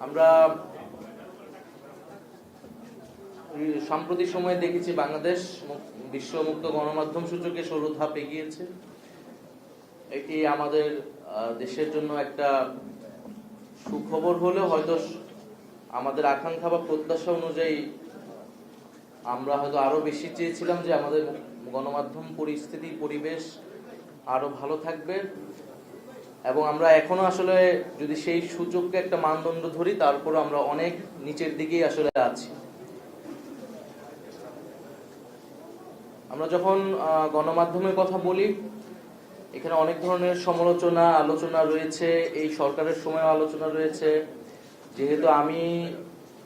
আমরা সাম্প্রতি সময়ে দেখেছি বাংলাদেশ বিশ্ব মুক্ত গণমাধ্যম সূচকে 16 ধাপ এগিয়েছে। এটি আমাদের দেশের জন্য একটা সুখবর হলেও হয়তো আমাদের আকাঙ্ক্ষা বা প্রত্যাশা অনুযায়ী আমরা হয়তো আরো বেশি চেয়েছিলাম যে আমাদের গণমাধ্যম পরিবেশ আরো ভালো থাকবে, এবং আমরা এখনো আসলে যদি সেই সুযোগকে একটা মানদণ্ড ধরি তারপর আমরা অনেক নিচের দিকেই আসলে আছি। আমরা যখন গণমাধ্যমের কথা বলি, এখানে অনেক ধরনের আলোচনা রয়েছে, এই সরকারের সময় আলোচনা রয়েছে। যেহেতু আমি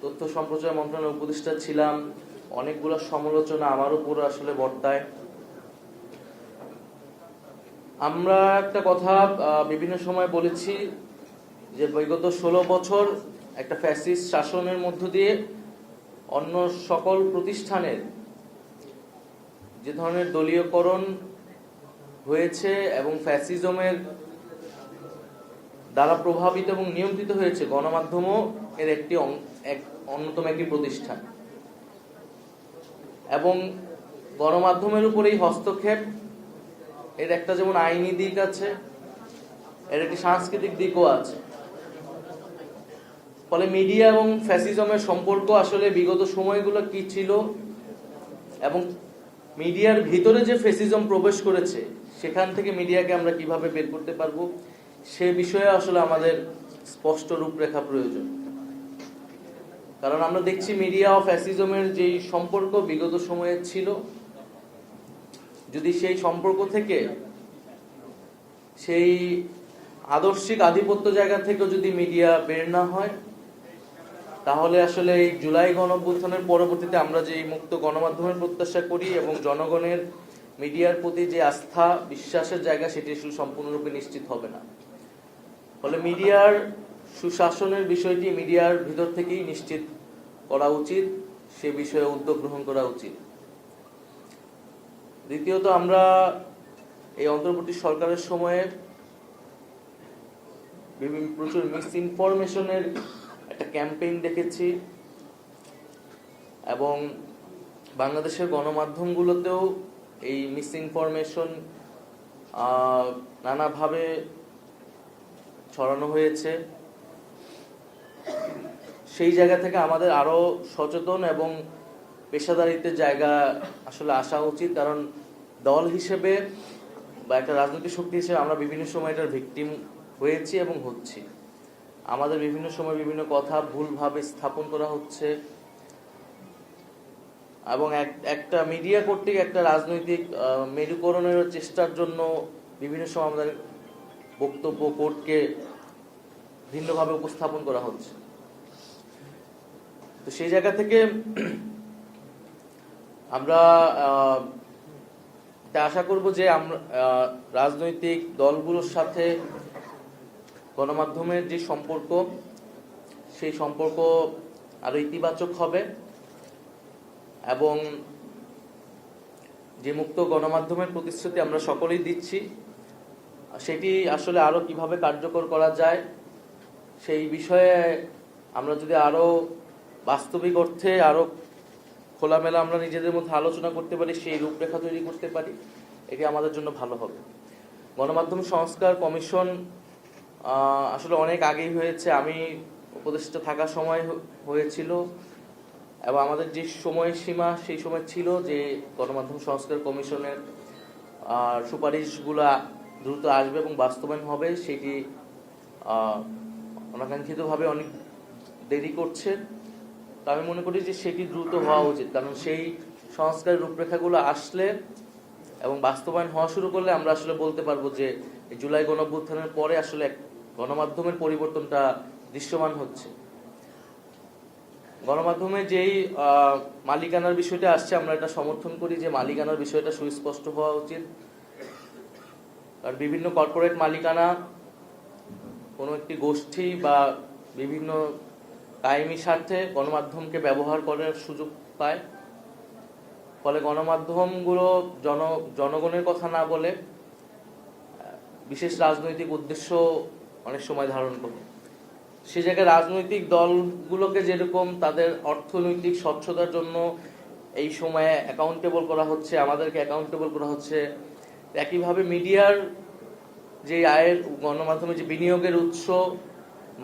তথ্য সম্প্রচার মন্ত্রণালয়ের উপদেষ্টা ছিলাম, অনেকগুলো সমালোচনা আমার উপর আসলে বর্তায়। আমরা একটা কথা বিভিন্ন সময় বলেছি যে বিগত 16 বছর একটা ফ্যাসিস্ট শাসনের মধ্য দিয়ে অন্য সকল প্রতিষ্ঠানের যে ধরনের দলীয়করণ হয়েছে এবং ফ্যাসিজমের দ্বারা প্রভাবিত এবং নিয়ন্ত্রিত হয়েছে, গণমাধ্যমও এর অন্যতম একটি প্রতিষ্ঠান। এবং গণমাধ্যমের উপর এই হস্তক্ষেপ এর একটা যেমন আইনি দিক আছে, এর একটি সাংস্কৃতিক দিকও আছে। ফলে মিডিয়া এবং ফ্যাসিজমের সম্পর্ক আসলে বিগত সময়গুলো কি ছিল এবং মিডিয়ার ভিতরে যে ফ্যাসিজম প্রবেশ করেছে সেখান থেকে মিডিয়াকে আমরা কিভাবে বের করতে পারবো, সে বিষয়ে আসলে আমাদের স্পষ্ট রূপরেখা প্রয়োজন। কারণ আমরা দেখছি মিডিয়া ও ফ্যাসিজমের যেই সম্পর্ক বিগত সময়ে ছিল, যদি সেই সম্পর্ক থেকে, সেই আদর্শিক আধিপত্য জায়গা থেকে যদি মিডিয়া বের না হয়, তাহলে আসলে এই জুলাই গণঅভ্যুত্থানের পরবর্তীতে আমরা যে মুক্ত গণমাধ্যমের প্রত্যাশা করি এবং জনগণের মিডিয়ার প্রতি যে আস্থা বিশ্বাসের জায়গা, সেটি আসলে সম্পূর্ণরূপে নিশ্চিত হবে না। ফলে মিডিয়ার সুশাসনের বিষয়টি মিডিয়ার ভিতর থেকেই নিশ্চিত করা উচিত, সে বিষয়ে উদ্যোগ গ্রহণ করা উচিত। দ্বিতীয়ত, আমরা এই অন্তর্বর্তী সরকারের সময়ে প্রচুর মিস ইনফরমেশনের একটা ক্যাম্পেইন দেখেছি, এবং বাংলাদেশের গণমাধ্যমগুলোতেও এই মিস ইনফরমেশন নানাভাবে ছড়ানো হয়েছে। সেই জায়গা থেকে আমাদের আরো সচেতন এবং পেশাদারিত্বের জায়গা আসলে আসা উচিত। কারণ দল হিসেবে বা একটা রাজনৈতিক শক্তি হিসেবে আমরা বিভিন্ন সময় এটার ভিকটিম হয়েছি এবং হচ্ছি। আমাদের বিভিন্ন সময় বিভিন্ন কথা ভুলভাবে স্থাপন করা হচ্ছে, এবং একটা মিডিয়া কর্তৃক একটা রাজনৈতিক মেরুকরণের চেষ্টার জন্য বিভিন্ন সময় আমাদের বক্তব্য কোর্টকে ভিন্নভাবে উপস্থাপন করা হচ্ছে। তো সেই জায়গা থেকে আমরা আশা করব যে আমরা রাজনৈতিক দলগুলোর সাথে গণমাধ্যমের যে সম্পর্ক, সেই সম্পর্ক আরো ইতিবাচক হবে, এবং যে মুক্ত গণমাধ্যমের প্রতিশ্রুতি আমরা সকলেই দিচ্ছি, সেটি আসলে আরো কিভাবে কার্যকর করা যায় সেই বিষয়ে আমরা যদি আরো বাস্তবিক অর্থে আরো খোলামেলা আমরা নিজেদের মধ্যে আলোচনা করতে পারি, সেই রূপরেখা তৈরি করতে পারি, এটি আমাদের জন্য ভালো হবে। গণমাধ্যম সংস্কার কমিশন আসলে অনেক আগেই হয়েছে, আমি উপদেষ্টা থাকার সময় হয়েছিল, এবং আমাদের যে সময়সীমা সেই সময় ছিল যে গণমাধ্যম সংস্কার কমিশনের সুপারিশগুলো দ্রুত আসবে এবং বাস্তবায়ন হবে। সেটি অনাকাঙ্ক্ষিতভাবে অনেক দেরি করছে। তা আমি মনে করি যে সেটি দ্রুত হওয়া উচিত, কারণ সেই সংস্কারের রূপরেখাগুলো আসলে এবং বাস্তবায়ন হওয়া শুরু করলে আমরা আসলে বলতে পারবো যে জুলাই গণঅভ্যুত্থানের পরে আসলে গণমাধ্যমের পরিবর্তনটা দৃশ্যমান হচ্ছে। গণমাধ্যমে যেই মালিকানার বিষয়টা আসছে, আমরা এটা সমর্থন করি যে মালিকানার বিষয়টা সুস্পষ্ট হওয়া উচিত। কারণ বিভিন্ন কর্পোরেট মালিকানা কোনো একটি গোষ্ঠী বা বিভিন্ন কায়েমি স্বার্থে গণমাধ্যমকে ব্যবহার করার সুযোগ পায়। ফলে গণমাধ্যমগুলো জনগণের কথা না বলে বিশেষ রাজনৈতিক উদ্দেশ্য অনেক সময় ধারণ করে। সে জায়গায় রাজনৈতিক দলগুলোকে যেরকম তাদের অর্থনৈতিক স্বচ্ছতার জন্য এই সময়ে অ্যাকাউন্টেবল করা হচ্ছে, আমাদেরকে অ্যাকাউন্টেবল করা হচ্ছে, একইভাবে মিডিয়ার যে আয়ের, গণমাধ্যমে যে বিনিয়োগের উৎস,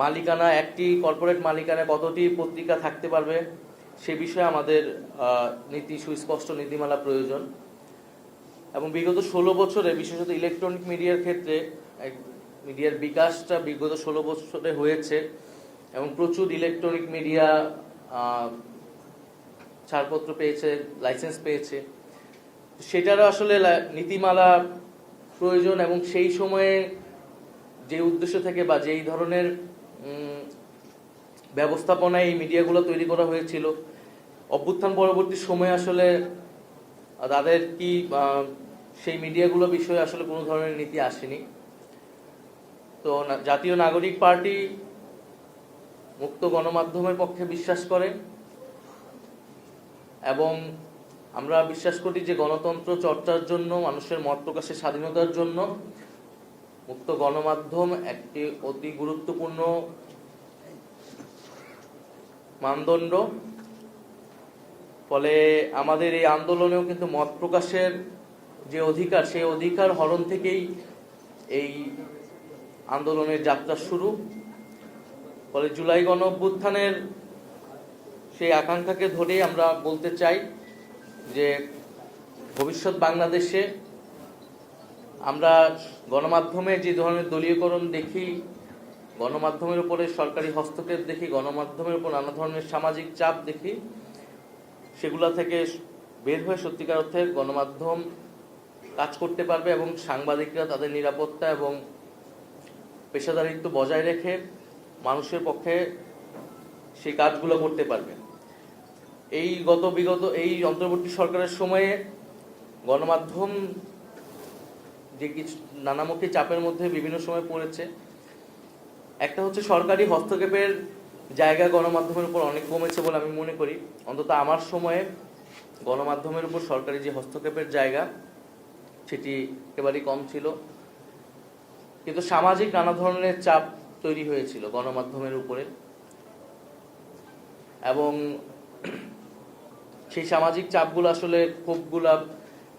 মালিকানা, একটি কর্পোরেট মালিকানা কতটি পত্রিকা থাকতে পারবে সে বিষয়ে আমাদের নীতি, সুস্পষ্ট নীতিমালা প্রয়োজন। এবং বিগত 16 বছরে বিশেষত ইলেকট্রনিক মিডিয়ার ক্ষেত্রে মিডিয়ার বিকাশটা বিগত 16 বছরে হয়েছে এবং প্রচুর ইলেকট্রনিক মিডিয়া ছাড়পত্র পেয়েছে, লাইসেন্স পেয়েছে। সেটারও আসলে নীতিমালা প্রয়োজন এবং সেই সময়ে যে উদ্দেশ্য থেকে বা যেই ধরনের ব্যবস্থাপনায় এই মিডিয়াগুলো তৈরি করা হয়েছিল, অভ্যুত্থান পরবর্তী সময়ে আসলে তাদের কি সেই মিডিয়াগুলো বিষয়ে আসলে কোনো ধরনের নীতি আসেনি। তো জাতীয় নাগরিক পার্টি মুক্ত গণমাধ্যমের পক্ষে বিশ্বাস করে এবং আমরা বিশ্বাস করি যে গণতন্ত্র চর্চার জন্য, মানুষের মত প্রকাশের স্বাধীনতার জন্য মুক্ত গণমাধ্যম একটি অতি গুরুত্বপূর্ণ মানদণ্ড। ফলে আমাদের এই আন্দোলনেও কিন্তু মত প্রকাশের যে অধিকার, সেই অধিকার হরণ থেকেই এই আন্দোলনের যাত্রা শুরু। ফলে জুলাই গণ অভ্যুত্থানের সেই আকাঙ্ক্ষাকে ধরেই আমরা বলতে চাই যে ভবিষ্যৎ বাংলাদেশে আমরা গণমাধ্যমে যে ধরনের দলীয়করণ দেখি, গণমাধ্যমের উপরে সরকারি হস্তক্ষেপ দেখি, গণমাধ্যমের উপর নানা ধরনের সামাজিক চাপ দেখি, সেগুলা থেকে বের হয়ে সত্যিকার অর্থে গণমাধ্যম কাজ করতে পারবে এবং সাংবাদিকরা তাদের নিরাপত্তা এবং পেশাদারিত্ব বজায় রেখে মানুষের পক্ষে সেই কাজগুলো করতে পারবে। বিগত এই অন্তর্বর্তী সরকারের সময়ে গণমাধ্যম যে কিছু নানামুখী চাপের মধ্যে বিভিন্ন সময় পড়েছে। একটা হচ্ছে সরকারি হস্তক্ষেপের জায়গা গণমাধ্যমের উপর অনেক কমেছে বলে আমি মনে করি। অন্তত আমার সময়ে গণমাধ্যমের উপর সরকারি যে হস্তক্ষেপের জায়গা সেটি একেবারেই কম ছিল, কিন্তু সামাজিক নানা ধরনের চাপ তৈরি হয়েছিল গণমাধ্যমের উপরে এবং সেই সামাজিক চাপগুলো আসলে ক্ষোভগুলা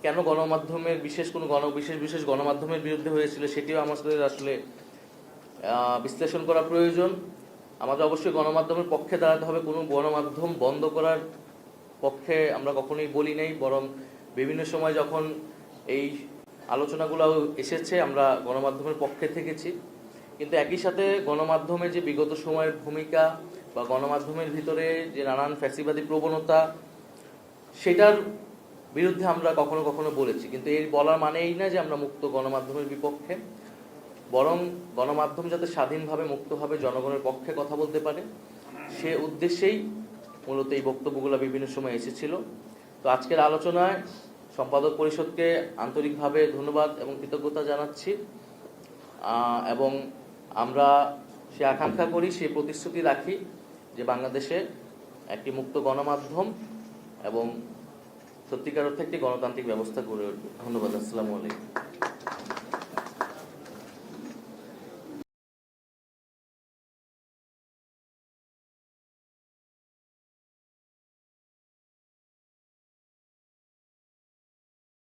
কেন গণমাধ্যমের বিশেষ গণমাধ্যমের বিরুদ্ধে হয়েছিল সেটিও আমাদের আসলে বিশ্লেষণ করা প্রয়োজন। আমাদের অবশ্যই গণমাধ্যমের পক্ষে দাঁড়াতে হবে, কোনো গণমাধ্যম বন্ধ করার পক্ষে আমরা কখনোই বলি নাই, বরং বিভিন্ন সময় যখন এই আলোচনাগুলো এসেছে আমরা গণমাধ্যমের পক্ষে থেকেছি। কিন্তু একই সাথে গণমাধ্যমে যে বিগত সময়ের ভূমিকা বা গণমাধ্যমের ভিতরে যে নানান ফ্যাসিবাদী প্রবণতা, সেটার বিরুদ্ধে আমরা কখনো কখনো বলেছি। কিন্তু এর বলার মানে এই না যে আমরা মুক্ত গণমাধ্যমের বিপক্ষে, বরং গণমাধ্যম যাতে স্বাধীনভাবে মুক্তভাবে জনগণের পক্ষে কথা বলতে পারে সে উদ্দেশ্যেই মূলত এই বক্তব্যগুলো বিভিন্ন সময় এসেছিল। তো আজকের আলোচনায় সম্পাদক পরিষদকে আন্তরিকভাবে ধন্যবাদ এবং কৃতজ্ঞতা জানাচ্ছি এবং আমরা সে আকাঙ্ক্ষা করি, সে প্রতিশ্রুতি রাখি যে বাংলাদেশে একটি মুক্ত গণমাধ্যম এবং সত্যিকার অর্থে একটি গণতান্ত্রিক ব্যবস্থা গড়ে উঠবে। ধন্যবাদ। আসসালামু আলাইকুম।